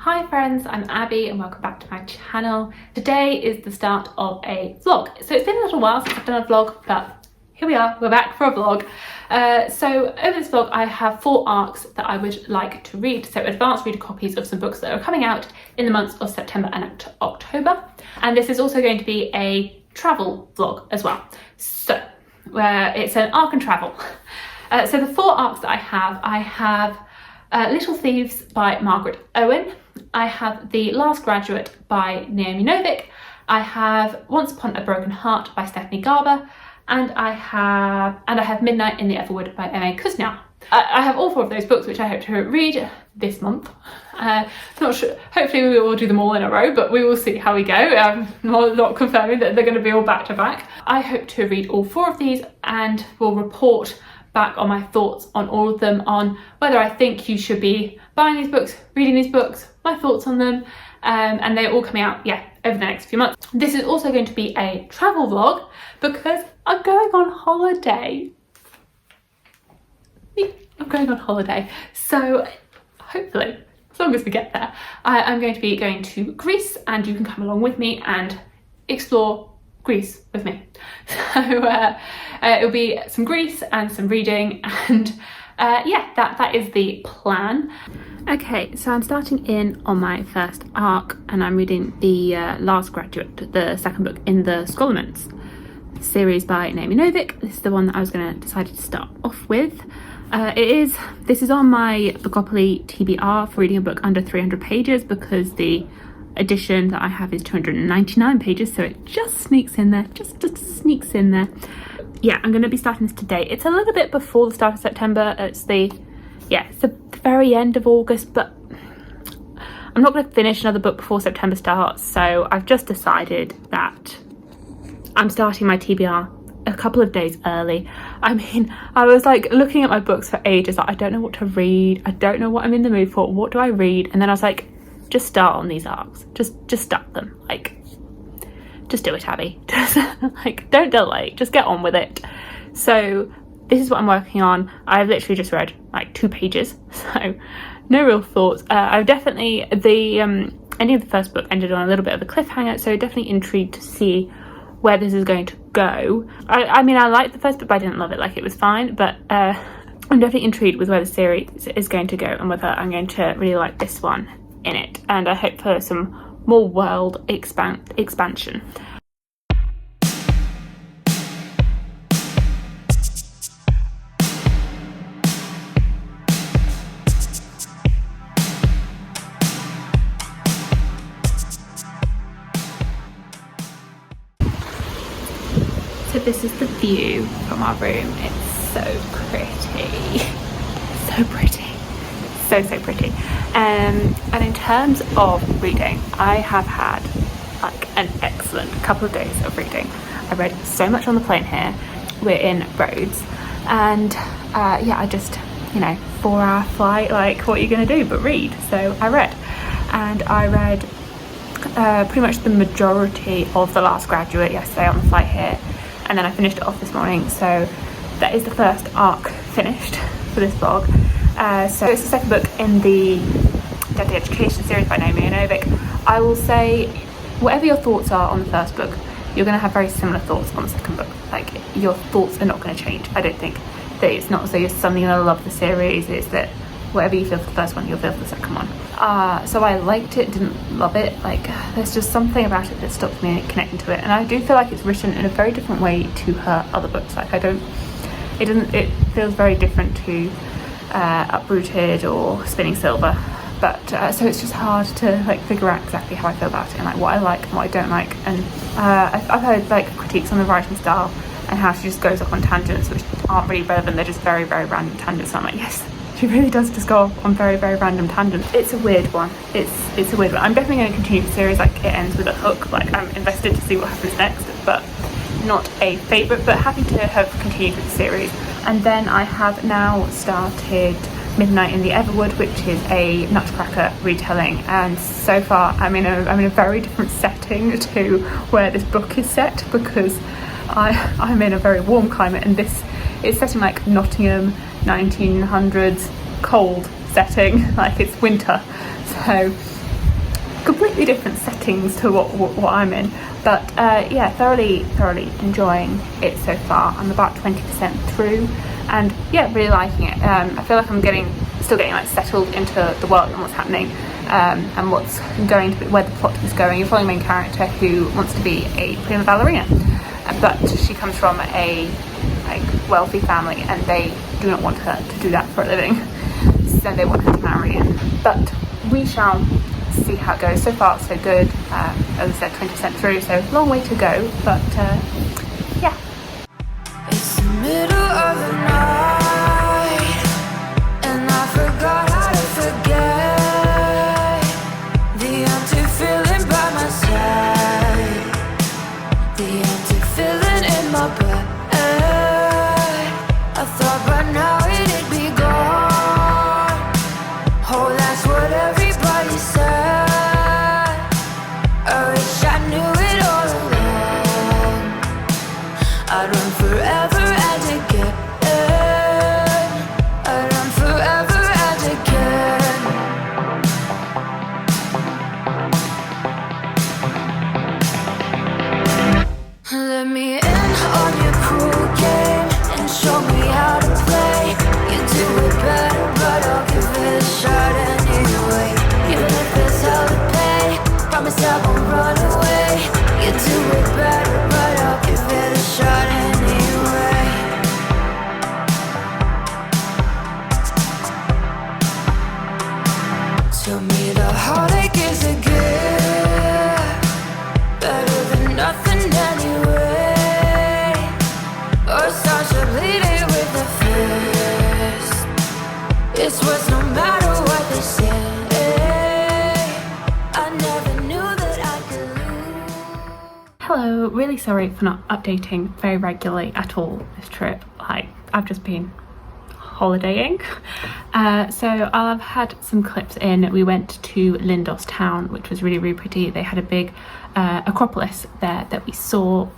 Hi friends, I'm Abby and welcome back to my channel. Today is the start of a vlog. So it's been a little while since I've done a vlog, but here we are, we're back for a vlog. So over this vlog I have 4 ARCs that I would like to read, so advanced reader copies of some books that are coming out in the months of September and October. And this is also going to be a travel vlog as well. So it's an ARC and travel. So the 4 ARCs that I have Little Thieves by Margaret Owen. I have The Last Graduate by Naomi Novik. I have Once Upon a Broken Heart by Stephanie Garber, and I have Midnight in the Everwood by M.A. Kuznia. I have all 4 of those books, which I hope to read this month. Not sure. Hopefully we will do them all in a row, but we will see how we go. I'm not confirming that they're going to be all back to back. I hope to read all 4 of these and will report back on my thoughts on all of them, on whether I think you should be buying these books, reading these books, my thoughts on them, and they're all coming out, over the next few months. This is also going to be a travel vlog because I'm going on holiday. I'm going on holiday, so hopefully, as long as we get there, I'm going to be going to Greece, and you can come along with me and explore Greece with me. So it'll be some Greece and some reading, and that is the plan. Okay, so I'm starting in on my first ARC, and I'm reading The Last Graduate, the second book in the Scholarments series by Naomi Novik. This is the one that I was going to decide to start off with. This is on my Bookopoly TBR for reading a book under 300 pages because the edition that I have is 299 pages, so it just sneaks in there, just sneaks in there. Yeah, I'm going to be starting this today. It's a little bit before the start of September. It's the very end of August, but I'm not going to finish another book before September starts, so I've just decided that I'm starting my TBR a couple of days early. I mean, I was like looking at my books for ages, like I don't know what to read, I don't know what I'm in the mood for, what do I read? And then I was like, just start on these ARCs, just start them, like just do it, Abby. Just like don't delay, just get on with it. So this is what I'm working on. I've literally just read like 2 pages, so no real thoughts. I've definitely, the ending of the first book ended on a little bit of a cliffhanger, so definitely intrigued to see where this is going to go. I mean, I liked the first book, but I didn't love it. Like, it was fine, but I'm definitely intrigued with where the series is going to go and whether I'm going to really like this one in it, and I hope for some more world expansion. So this is the view from our room. It's so pretty, so pretty. So pretty. And in terms of reading, I have had like an excellent couple of days of reading. I read so much on the plane here. We're in Rhodes, and I just, 4-hour flight, like what are you going to do but read? So I read, and I read pretty much the majority of The Last Graduate yesterday on the flight here, and then I finished it off this morning. So that is the first ARC finished for this vlog. So it's the second book in the Deadly Education series by Naomi Novik. I will say, whatever your thoughts are on the first book, you're going to have very similar thoughts on the second book. Like, your thoughts are not going to change. I don't think that it's not so you're suddenly going to love the series. It's that whatever you feel for the first one, you'll feel for the second one. So I liked it, didn't love it. Like, there's just something about it that stops me connecting to it. And I do feel like it's written in a very different way to her other books. Like, it feels very different to Uprooted or Spinning Silver, but so it's just hard to like figure out exactly how I feel about it and like what I like and what I don't like. And I've heard like critiques on the writing style and how she just goes off on tangents which aren't really relevant. They're just very random tangents. So I'm like, yes, she really does just go off on very random tangents. It's a weird one. It's a weird one. I'm definitely going to continue the series. Like, it ends with a hook. Like, I'm invested to see what happens next, but not a favourite, but happy to have continued with the series. And then I have now started Midnight in the Everwood, which is a Nutcracker retelling, and so far I'm in a very different setting to where this book is set, because I'm in a very warm climate, and this is set in like Nottingham 1900s cold setting, like it's winter. So completely different settings to what I'm in. But yeah, thoroughly enjoying it so far. I'm about 20% through, and yeah, really liking it. I feel like I'm still getting like settled into the world and what's happening, and what's going to be, where the plot is going. You're following the main character who wants to be a prima ballerina, but she comes from a wealthy family, and they do not want her to do that for a living, so they want her to marry. But we shall see how it goes. So far so good. As I said, 20% through, so long way to go, but yeah. It's the middle of the night, and I forgot how to forget the empty feeling by my side, the empty feeling in my bed. I thought by now it'd be gone. Oh, that's what everybody said. I wish I knew it all along. I'd run forever and again. I'd run forever and again. Let me in on your cruel game and show me how to play. You do it better, but I'll give it a shot anyway. Even if there's hell to pay, promise I won't run away. You do it better, but I'll give it a shot anyway. Tell me the heartache is a gift, better than nothing anyway. Or start to bleed it with the fist. It's worse no matter what they say. I never knew that I could lose. Hello, really sorry for not updating very regularly at all this trip. Like, I've just been holidaying. So I'll have had some clips in. We went to Lindos town, which was really pretty. They had a big acropolis there that we saw,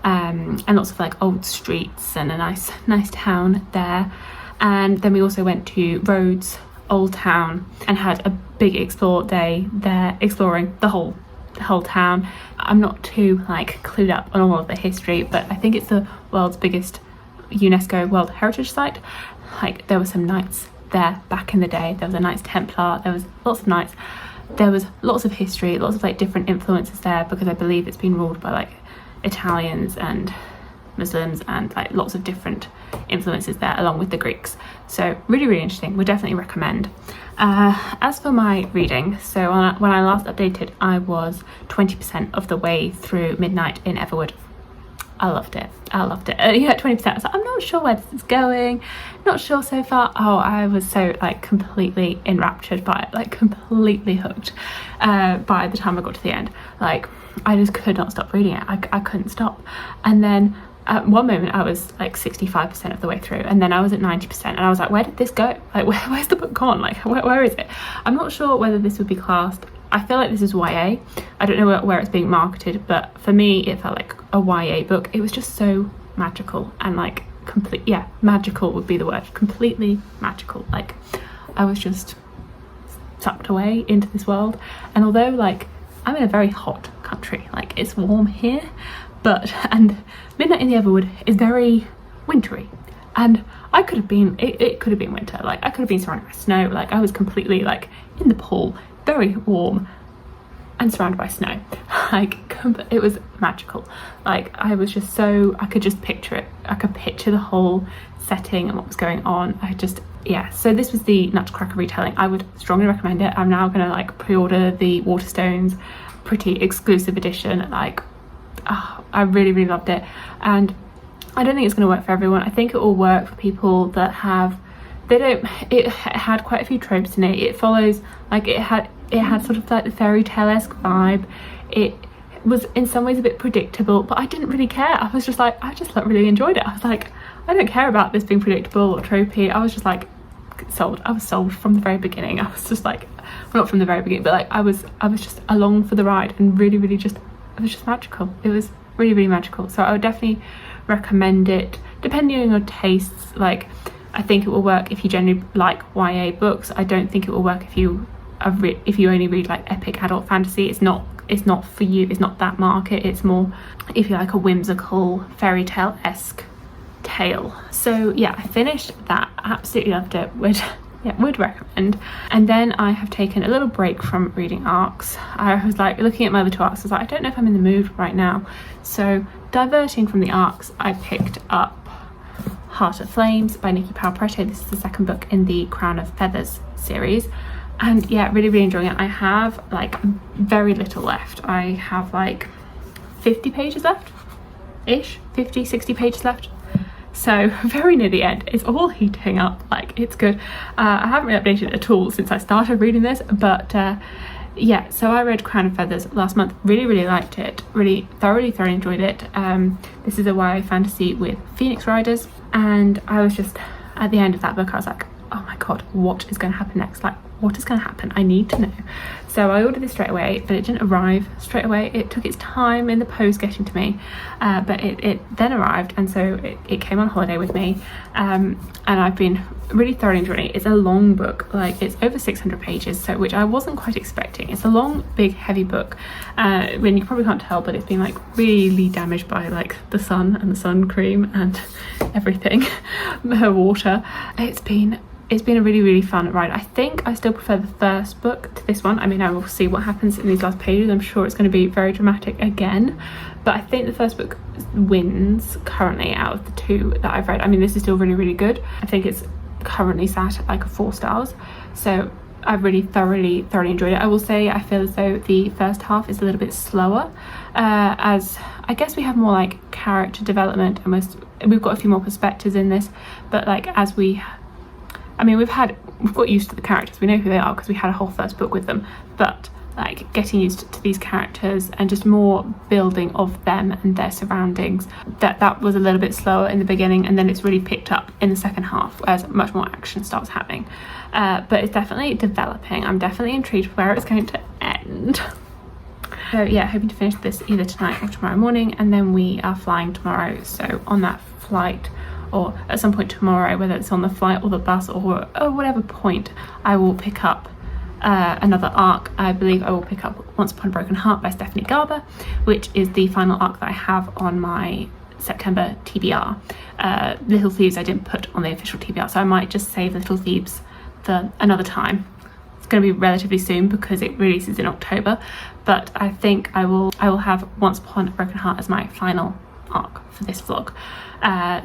and lots of like old streets and a nice town there. And then we also went to Rhodes Old Town and had a big explore day there, exploring the whole town. I'm not too like clued up on all of the history, but I think it's the world's biggest UNESCO World Heritage Site. Like, there were some knights there back in the day. There was a Knights Templar, there was lots of knights, there was lots of history, lots of like different influences there, because I believe it's been ruled by like Italians and Muslims and like lots of different influences there, along with the Greeks. So really interesting, would definitely recommend. As for my reading, so when I last updated, I was 20% of the way through Midnight in Everwood. I loved it. Yeah, 20%. I was like, I'm not sure where this is going, not sure so far. Oh, I was so like completely enraptured by it, like completely hooked by the time I got to the end. Like, I just could not stop reading it. I couldn't stop. And then at one moment I was like 65% of the way through, and then I was at 90%, and I was like, where did this go? Like, where's the book gone? Like, where is it? I'm not sure whether this would be classed, I feel like this is YA. I don't know where it's being marketed, but for me it felt like a YA book. It was just so magical and like magical would be the word. Completely magical. Like, I was just sucked away into this world. And although like I'm in a very hot country, like it's warm here, and Midnight in the Everwood is very wintry, and I could have been, it could have been winter. Like, I could have been surrounded by snow. Like, I was completely like in the pool, very warm and surrounded by snow. Like, it was magical. Like, I was just so, I could just picture it. I could picture the whole setting and what was going on. So this was the Nutcracker retelling. I would strongly recommend it. I'm now gonna like pre-order the Waterstones pretty exclusive edition. Like, I really loved it, and I don't think it's going to work for everyone. I think it will work for people that have, it had quite a few tropes in it. It follows, like, it had sort of like the fairy tale-esque vibe. It was in some ways a bit predictable, but I didn't really care. I was just like, I just like really enjoyed it. I was like, I don't care about this being predictable or tropey. I was just like sold. I was sold from the very beginning. I was just like, well, not from the very beginning, but like I was just along for the ride, and really just, it was just magical. It was really magical. So I would definitely recommend it, depending on your tastes. Like, I think it will work if you generally like YA books. I don't think it will work if you if you only read like epic adult fantasy, it's not for you. It's not that market. It's more if you like a whimsical fairy tale-esque tale. So yeah, I finished that, absolutely loved it, would recommend. And then I have taken a little break from reading ARCs. I was like looking at my other 2 ARCs, I was like, I don't know if I'm in the mood right now. So diverting from the ARCs, I picked up Heart of Flames by Nikki Powell-Prete. This is the 2nd book in the Crown of Feathers series, and yeah, really enjoying it. I have like very little left. I have like 50 pages left ish, 50-60 pages left, so very near the end. It's all heating up, like it's good. I haven't really updated at all since I started reading this, but yeah, so I read Crown of Feathers last month, really liked it, really thoroughly enjoyed it. This is a YA fantasy with Phoenix Riders, and I was just, at the end of that book, I was like, oh my god, what is going to happen next? Like, what is going to happen? I need to know. So I ordered this straight away, but it didn't arrive straight away. It took its time in the post getting to me, but it then arrived, and so it came on holiday with me, and I've been really thoroughly enjoying it. It's a long book, like it's over 600 pages, so which I wasn't quite expecting. It's a long, big, heavy book. When you probably can't tell, but it's been like really damaged by like the sun and the sun cream and everything, her water. It's been a really fun ride. I think I still prefer the first book to this one. I mean, I will see what happens in these last pages. I'm sure it's going to be very dramatic again, but I think the first book wins currently out of the 2 that I've read. I mean, this is still really good. I think it's currently sat at like a 4 stars, so I've really thoroughly enjoyed it. I will say I feel as though the first half is a little bit slower, as I guess we have more like character development, and we've got a few more perspectives in this, but like we've got used to the characters, we know who they are because we had a whole first book with them, but like getting used to these characters and just more building of them and their surroundings, that was a little bit slower in the beginning, and then it's really picked up in the second half as much more action starts happening, but it's definitely developing. I'm definitely intrigued where it's going to end. So yeah, hoping to finish this either tonight or tomorrow morning, and then we are flying tomorrow, so on that flight, or at some point tomorrow, whether it's on the flight or the bus or whatever point, I will pick up another arc. I believe I will pick up Once Upon a Broken Heart by Stephanie Garber, which is the final arc that I have on my September TBR. Little Thieves I didn't put on the official TBR, so I might just save Little Thieves for another time. It's going to be relatively soon because it releases in October, but I think I will have Once Upon a Broken Heart as my final arc for this vlog,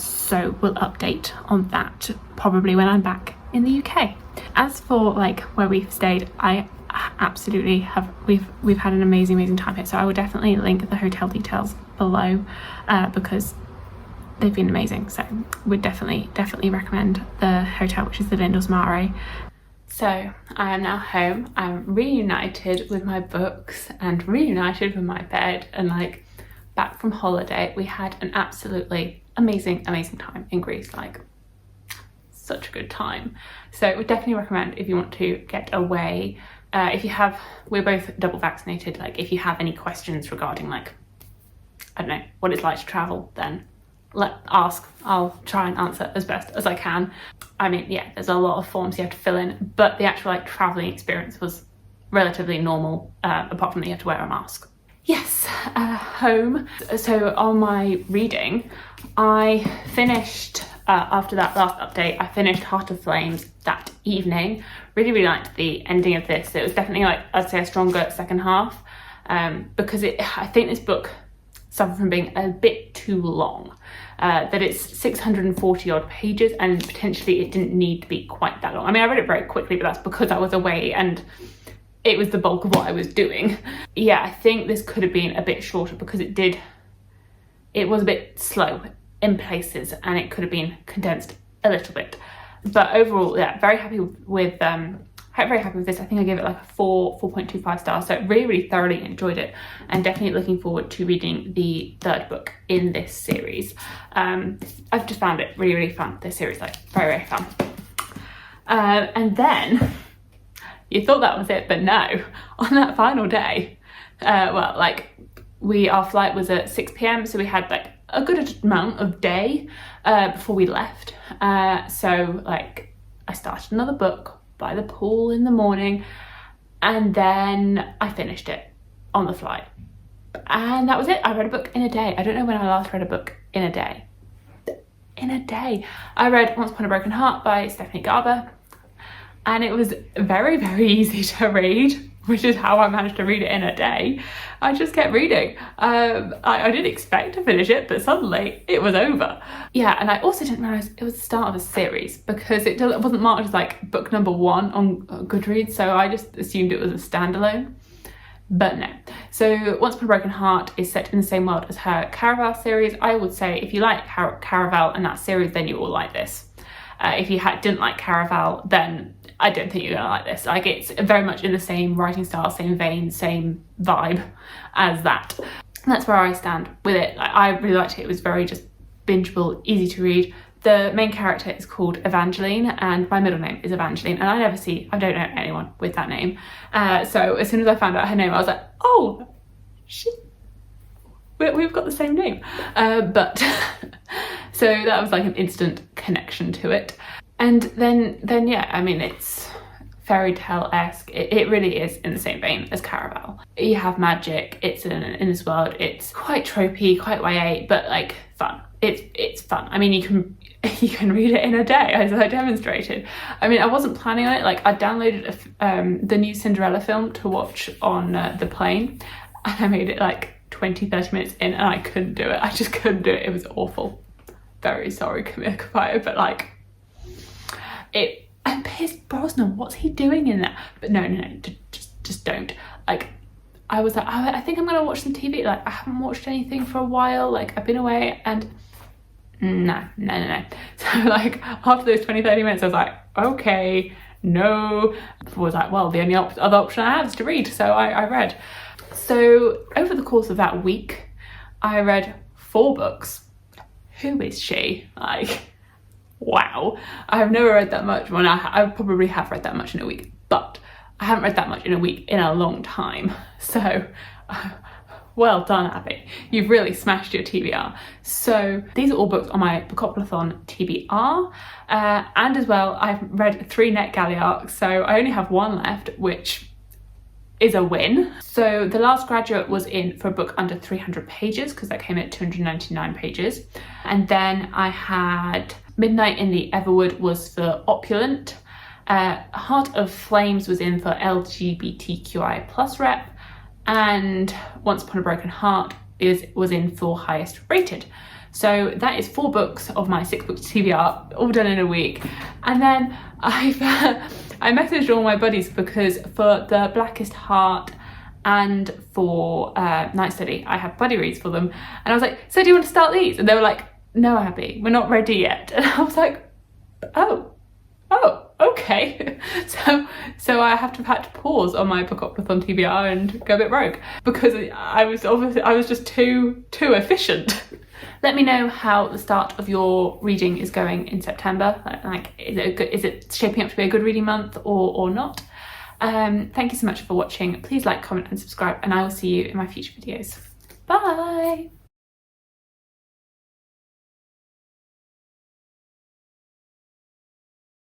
so we'll update on that probably when I'm back in the UK. As for like where we've stayed, I absolutely have, we've had an amazing time here, so I will definitely link the hotel details below, because they've been amazing. So would definitely recommend the hotel, which is the Lindors Mare. So I am now home. I'm reunited with my books and reunited with my bed, and like back from holiday. We had an absolutely amazing time in Greece, like such a good time. So I would definitely recommend if you want to get away. We're both double vaccinated, like if you have any questions regarding like, I don't know, what it's like to travel, then ask. I'll try and answer as best as I can. I mean, yeah, there's a lot of forms you have to fill in, but the actual like traveling experience was relatively normal, apart from that you have to wear a mask. Yes, home. So on my reading, I finished, after that last update, I finished Heart of Flames that evening. Really liked the ending of this. It was definitely like, I'd say a stronger second half, because I think this book suffered from being a bit too long. That it's 640 odd pages, and potentially it didn't need to be quite that long. I mean, I read it very quickly, but that's because I was away and it was the bulk of what I was doing. Yeah, I think this could have been a bit shorter because it was a bit slow in places, and it could have been condensed a little bit. But overall, yeah, very happy with this. I think I gave it like a 4.25 stars. So really thoroughly enjoyed it, and definitely looking forward to reading the third book in this series. I've just found it really fun, this series, like very fun. And then you thought that was it, but no, on that final day, our flight was at 6 p.m, so we had like a good amount of day before we left. So like I started another book by the pool in the morning, and then I finished it on the flight. And that was it. I read a book in a day. I don't know when I last read a book in a day. In a day. I read Once Upon a Broken Heart by Stephanie Garber, and it was very, very easy to read, which is how I managed to read it in a day. I just kept reading. I didn't expect to finish it, but suddenly it was over. Yeah, and I also didn't realise it was the start of a series, because it wasn't marked as like book number 1 on Goodreads, so I just assumed it was a standalone. But no. So Once Upon a Broken Heart is set in the same world as her Caraval series. I would say if you like Caraval and that series, then you will like this. If you didn't like Caraval, then I don't think you're gonna like this. Like, it's very much in the same writing style, same vein, same vibe as that. And that's where I stand with it. Like, I really liked it. It was very just bingeable, easy to read. The main character is called Evangeline, and my middle name is Evangeline, and I don't know anyone with that name. So as soon as I found out her name, I was like, oh, we've got the same name. But so that was like an instant connection to it. And then yeah, I mean, it's fairy tale-esque. It really is in the same vein as Caraval. You have magic, it's in this world, it's quite tropey, quite YA, but like fun. It's fun. I mean, you can read it in a day, as I demonstrated. I mean, I wasn't planning on it. Like, I downloaded the new Cinderella film to watch on the plane, and I made it like 20-30 minutes in, and I couldn't do it. I just couldn't do it. It was awful. Very sorry, Camilla Cabello, but like and Pierce Brosnan, what's he doing in that? But no, just don't. Like, I was like, I think I'm gonna watch some TV. Like, I haven't watched anything for a while. Like, I've been away, and no. So like, after those 20-30 minutes, I was like, okay, no. I was like, well, the only other option I have is to read. So I read. So over the course of that week, I read 4 books. Who is she? Like, wow. I have never read that much. Well, I probably have read that much in a week, but I haven't read that much in a week in a long time. So well done, Abby. You've really smashed your TBR. So these are all books on my Bookoplathon TBR. And as well, I've read 3 Netgalley ARCs, so I only have 1 left, which is a win. So The Last Graduate was in for a book under 300 pages, because that came at 299 pages. And then I had Midnight in the Everwood was for Opulent. Heart of Flames was in for LGBTQI plus rep, and Once Upon a Broken Heart was in for highest rated. So that is 4 books of my 6 book TBR, all done in a week. And then I messaged all my buddies, because for the Blackest Heart and for Night Study, I have buddy reads for them, and I was like, so do you want to start these? And they were like, no, Abby, we're not ready yet. And I was like, oh, okay. So I had to pause on my Bookoplathon TBR and go a bit rogue, because I was just too efficient. Let me know how the start of your reading is going in September. Like, is it shaping up to be a good reading month or not? Thank you so much for watching. Please like, comment and subscribe, and I will see you in my future videos. Bye.